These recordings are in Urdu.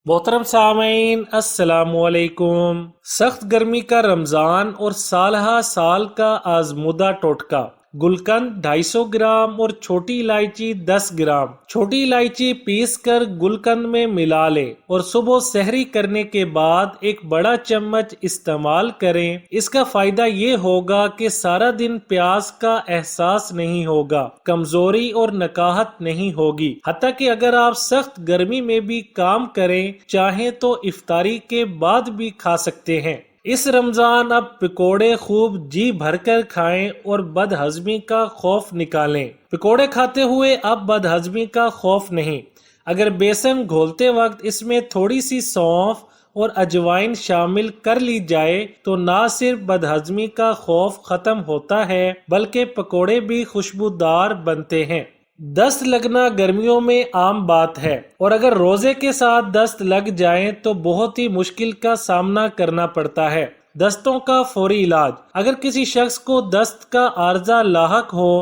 محترم سامعین السلام علیکم۔ سخت گرمی کا رمضان اور سالہ سال کا آزمودہ ٹوٹکا۔ گلقند 250 گرام اور چھوٹی الائچی 10 گرام۔ چھوٹی الائچی پیس کر گلقند میں ملا لیں اور صبح سحری کرنے کے بعد ایک بڑا چمچ استعمال کریں۔ اس کا فائدہ یہ ہوگا کہ سارا دن پیاس کا احساس نہیں ہوگا، کمزوری اور نکاہت نہیں ہوگی، حتیٰ کہ اگر آپ سخت گرمی میں بھی کام کریں چاہیں تو افطاری کے بعد بھی کھا سکتے ہیں۔ اس رمضان اب پکوڑے خوب جی بھر کر کھائیں اور بد ہضمی کا خوف نکالیں۔ پکوڑے کھاتے ہوئے اب بد ہضمی کا خوف نہیں۔ اگر بیسن گھولتے وقت اس میں تھوڑی سی سونف اور اجوائن شامل کر لی جائے تو نہ صرف بد ہضمی کا خوف ختم ہوتا ہے بلکہ پکوڑے بھی خوشبودار بنتے ہیں۔ دست لگنا گرمیوں میں عام بات ہے، اور اگر روزے کے ساتھ دست لگ جائیں تو بہت ہی مشکل کا سامنا کرنا پڑتا ہے۔ دستوں کا فوری علاج۔ اگر کسی شخص کو دست کا عارضہ لاحق ہو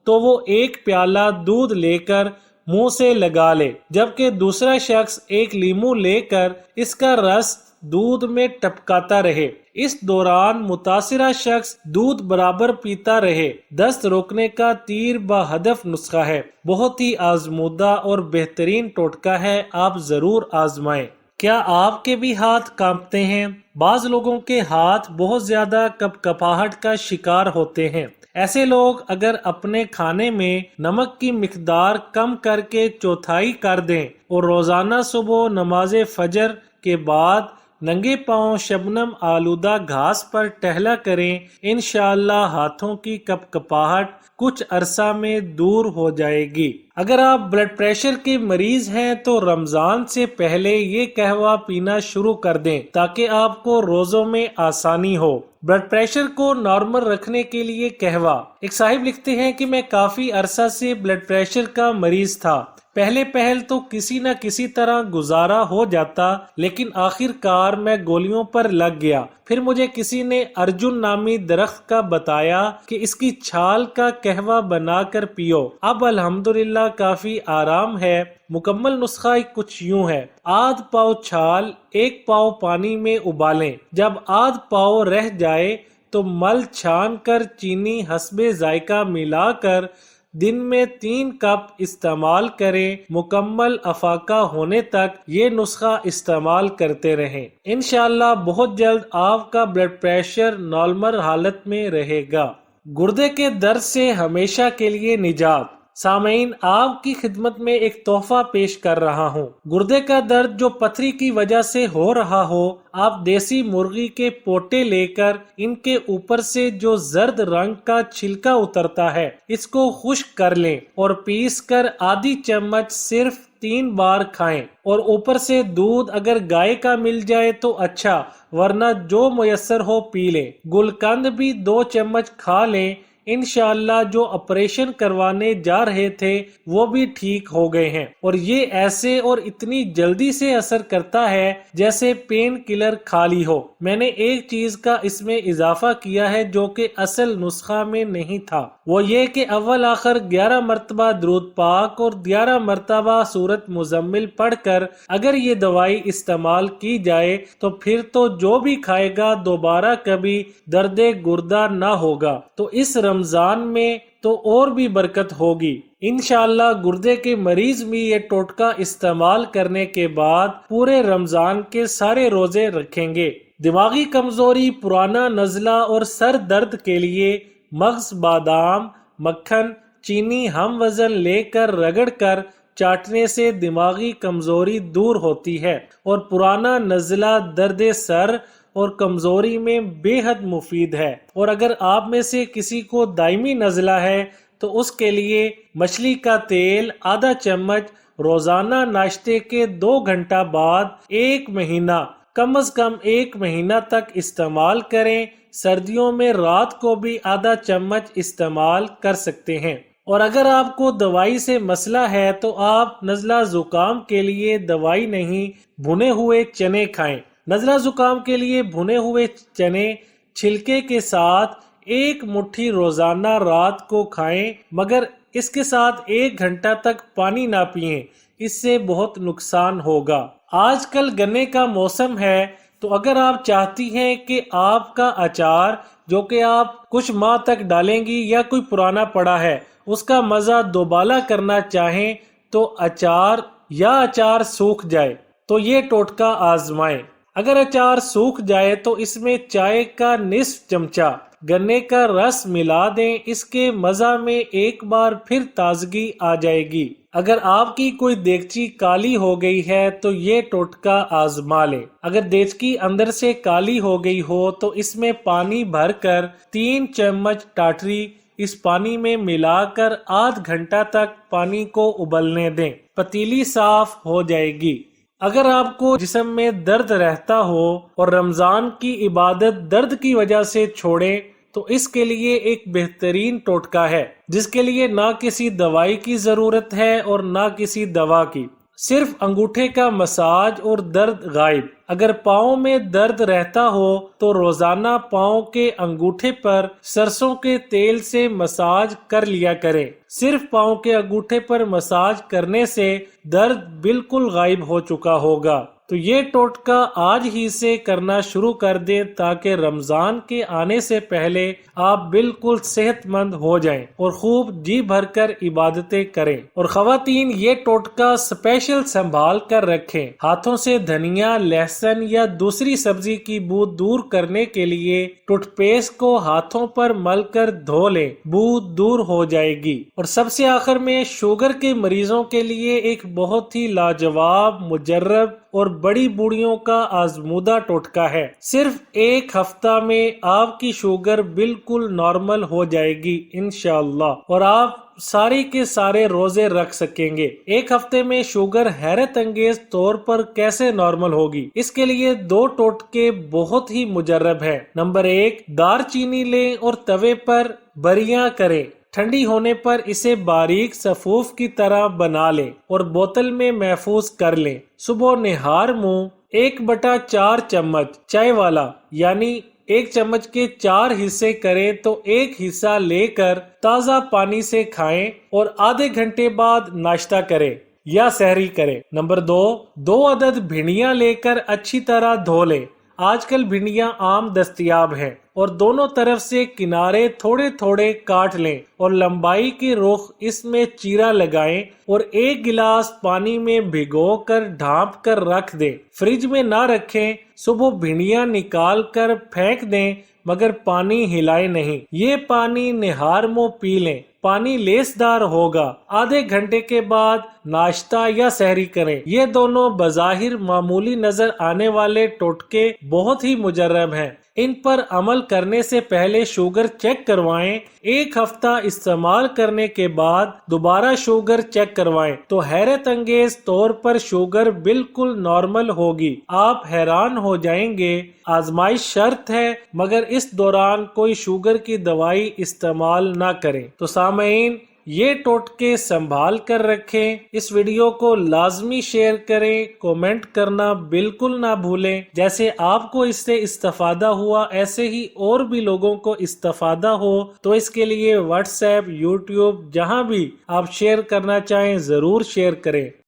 تو وہ ایک پیالہ دودھ لے کر منہ سے لگا لے، جبکہ دوسرا شخص ایک لیموں لے کر اس کا رس دودھ میں ٹپکاتا رہے۔ اس دوران متاثرہ شخص دودھ برابر پیتا رہے۔ دست روکنے کا تیر بہدف نسخہ ہے، بہت ہی آزمودہ اور بہترین ٹوٹکا ہے، آپ ضرور آزمائیں۔ کیا آپ کے بھی ہاتھ کانپتے ہیں؟ بعض لوگوں کے ہاتھ بہت زیادہ کپکپاہٹ کا شکار ہوتے ہیں۔ ایسے لوگ اگر اپنے کھانے میں نمک کی مقدار کم کر کے چوتھائی کر دیں اور روزانہ صبح نماز فجر کے بعد ننگے پاؤں شبنم آلودہ گھاس پر ٹہلا کریں، انشاءاللہ ہاتھوں کی کپکپاہٹ کچھ عرصہ میں دور ہو جائے گی۔ اگر آپ بلڈ پریشر کے مریض ہیں تو رمضان سے پہلے یہ قہوہ پینا شروع کر دیں تاکہ آپ کو روزوں میں آسانی ہو۔ بلڈ پریشر کو نارمل رکھنے کے لیے قہوہ۔ ایک صاحب لکھتے ہیں کہ میں کافی عرصہ سے بلڈ پریشر کا مریض تھا۔ پہل تو کسی نہ کسی طرح گزارا ہو جاتا، لیکن آخر کار میں گولیوں پر لگ گیا۔ پھر مجھے کسی نے ارجن نامی درخت کا بتایا کہ اس کی چھال کا قہوہ بنا کر پیو، اب الحمدللہ کافی آرام ہے۔ مکمل نسخہ کچھ یوں ہے: آدھ پاؤ چھال 1 پاؤ پانی میں ابالیں، جب آدھ پاؤ رہ جائے تو مل چھان کر چینی حسب ذائقہ ملا کر دن میں 3 کپ استعمال کریں۔ مکمل افاقہ ہونے تک یہ نسخہ استعمال کرتے رہیں، انشاءاللہ بہت جلد آپ کا بلڈ پریشر نارمل حالت میں رہے گا۔ گردے کے درد سے ہمیشہ کے لیے نجات۔ سامعین، آپ کی خدمت میں ایک تحفہ پیش کر رہا ہوں۔ گردے کا درد جو پتھری کی وجہ سے ہو رہا ہو، آپ دیسی مرغی کے پوٹے لے کر ان کے اوپر سے جو زرد رنگ کا چھلکا اترتا ہے اس کو خشک کر لیں اور پیس کر آدھی چمچ صرف 3 بار کھائیں، اور اوپر سے دودھ اگر گائے کا مل جائے تو اچھا، ورنہ جو میسر ہو پی لیں۔ گلقند بھی 2 چمچ کھا لیں، انشاءاللہ جو آپریشن کروانے جا رہے تھے وہ بھی ٹھیک ہو گئے ہیں، اور یہ ایسے اور اتنی جلدی سے اثر کرتا ہے جیسے پین کلر کھا لی ہو۔ میں نے ایک چیز کا اس میں اضافہ کیا ہے جو کہ اصل نسخہ میں نہیں تھا، وہ یہ کہ اول آخر 11 مرتبہ درود پاک اور 11 مرتبہ سورۃ مزمل پڑھ کر اگر یہ دوائی استعمال کی جائے تو پھر تو جو بھی کھائے گا دوبارہ کبھی درد گردہ نہ ہوگا۔ تو اس رمضان میں تو اور بھی برکت ہوگی انشاءاللہ۔ گردے کے مریض بھی یہ ٹوٹکا استعمال کرنے کے بعد پورے رمضان کے سارے روزے رکھیں گے۔ دماغی کمزوری، پرانا نزلہ اور سر درد کے لیے مغز، بادام، مکھن، چینی ہم وزن لے کر رگڑ کر چاٹنے سے دماغی کمزوری دور ہوتی ہے، اور پرانا نزلہ، درد سر اور کمزوری میں بے حد مفید ہے۔ اور اگر آپ میں سے کسی کو دائمی نزلہ ہے تو اس کے لیے مچھلی کا تیل آدھا چمچ روزانہ ناشتے کے 2 گھنٹہ بعد 1 مہینہ، کم از کم 1 مہینہ تک استعمال کریں۔ سردیوں میں رات کو بھی آدھا چمچ استعمال کر سکتے ہیں۔ اور اگر آپ کو دوائی سے مسئلہ ہے تو آپ نزلہ زکام کے لیے دوائی نہیں، بھنے ہوئے چنے کھائیں۔ نزلہ زکام کے لیے بھنے ہوئے چنے چھلکے کے ساتھ 1 مٹھی روزانہ رات کو کھائیں، مگر اس کے ساتھ 1 گھنٹہ تک پانی نہ پئیں، اس سے بہت نقصان ہوگا۔ آج کل گنے کا موسم ہے، تو اگر آپ چاہتی ہیں کہ آپ کا اچار جو کہ آپ کچھ ماہ تک ڈالیں گی یا کوئی پرانا پڑا ہے اس کا مزہ دوبالا کرنا چاہیں تو اچار سوکھ جائے تو یہ ٹوٹکا آزمائیں۔ اگر اچار سوکھ جائے تو اس میں چائے کا نصف چمچہ گنے کا رس ملا دیں، اس کے مزہ میں ایک بار پھر تازگی آ جائے گی۔ اگر آپ کی کوئی دیگچی کالی ہو گئی ہے تو یہ ٹوٹکا آزما لیں۔ اگر دیگچی اندر سے کالی ہو گئی ہو تو اس میں پانی بھر کر 3 چمچ ٹاٹری اس پانی میں ملا کر آدھ گھنٹہ تک پانی کو ابلنے دیں، پتیلی صاف ہو جائے گی۔ اگر آپ کو جسم میں درد رہتا ہو اور رمضان کی عبادت درد کی وجہ سے چھوڑیں تو اس کے لیے ایک بہترین ٹوٹکا ہے جس کے لیے نہ کسی دوائی کی ضرورت ہے اور نہ کسی دوا کی، صرف انگوٹھے کا مساج اور درد غائب۔ اگر پاؤں میں درد رہتا ہو تو روزانہ پاؤں کے انگوٹھے پر سرسوں کے تیل سے مساج کر لیا کریں۔ صرف پاؤں کے انگوٹھے پر مساج کرنے سے درد بالکل غائب ہو چکا ہوگا۔ تو یہ ٹوٹکا آج ہی سے کرنا شروع کر دیں تاکہ رمضان کے آنے سے پہلے آپ بالکل صحت مند ہو جائیں اور خوب جی بھر کر عبادتیں کریں۔ اور خواتین یہ ٹوٹکا اسپیشل سنبھال کر رکھیں۔ ہاتھوں سے دھنیا، لہسن یا دوسری سبزی کی بو دور کرنے کے لیے ٹوتھ پیسٹ کو ہاتھوں پر مل کر دھو لیں، بو دور ہو جائے گی۔ اور سب سے آخر میں شوگر کے مریضوں کے لیے ایک بہت ہی لاجواب، مجرب اور بڑی بوڑھیوں کا آزمودہ ٹوٹکا ہے۔ صرف ایک ہفتہ میں آپ کی شوگر بالکل نارمل ہو جائے گی انشاءاللہ، اور آپ سارے کے سارے روزے رکھ سکیں گے۔ ایک ہفتے میں شوگر حیرت انگیز طور پر کیسے نارمل ہوگی؟ اس کے لیے 2 ٹوٹکے بہت ہی مجرب ہیں۔ نمبر 1، دار چینی لیں اور توے پر بریاں کریں، ٹھنڈی ہونے پر اسے باریک صفوف کی طرح بنا لیں اور بوتل میں محفوظ کر لیں۔ صبح نہار منہ 1/4 چمچ چائے والا، یعنی 1 چمچ کے 4 حصے کریں تو 1 حصہ لے کر تازہ پانی سے کھائیں اور آدھے گھنٹے بعد ناشتہ کریں یا سحری کریں۔ نمبر 2 عدد بھنڈیاں لے کر اچھی طرح دھو لیں۔ آج کل بھنڈیاں عام دستیاب ہیں اور دونوں طرف سے کنارے تھوڑے تھوڑے کاٹ لیں اور لمبائی کے رخ اس میں چیرا لگائیں اور 1 گلاس پانی میں بھگو کر ڈھانپ کر رکھ دیں۔ فریج میں نہ رکھیں۔ صبح بھنڈیاں نکال کر پھینک دیں مگر پانی ہلائے نہیں۔ یہ پانی نہار منہ پی لیں، پانی لیسدار ہوگا۔ آدھے گھنٹے کے بعد ناشتہ یا سحری کریں۔ یہ دونوں بظاہر معمولی نظر آنے والے ٹوٹکے بہت ہی مجرب ہیں۔ ان پر عمل کرنے سے پہلے شوگر چیک کروائیں۔ 1 ہفتہ استعمال کرنے کے بعد دوبارہ شوگر چیک کروائیں تو حیرت انگیز طور پر شوگر بالکل نارمل ہوگی۔ آپ حیران ہو جائیں گے۔ آزمائش شرط ہے مگر اس دوران کوئی شوگر کی دوائی استعمال نہ کریں۔ تو سامعین، یہ ٹوٹکے سنبھال کر رکھیں۔ اس ویڈیو کو لازمی شیئر کریں، کومنٹ کرنا بالکل نہ بھولیں۔ جیسے آپ کو اس سے استفادہ ہوا ایسے ہی اور بھی لوگوں کو استفادہ ہو تو اس کے لیے واٹس ایپ، یوٹیوب، جہاں بھی آپ شیئر کرنا چاہیں ضرور شیئر کریں۔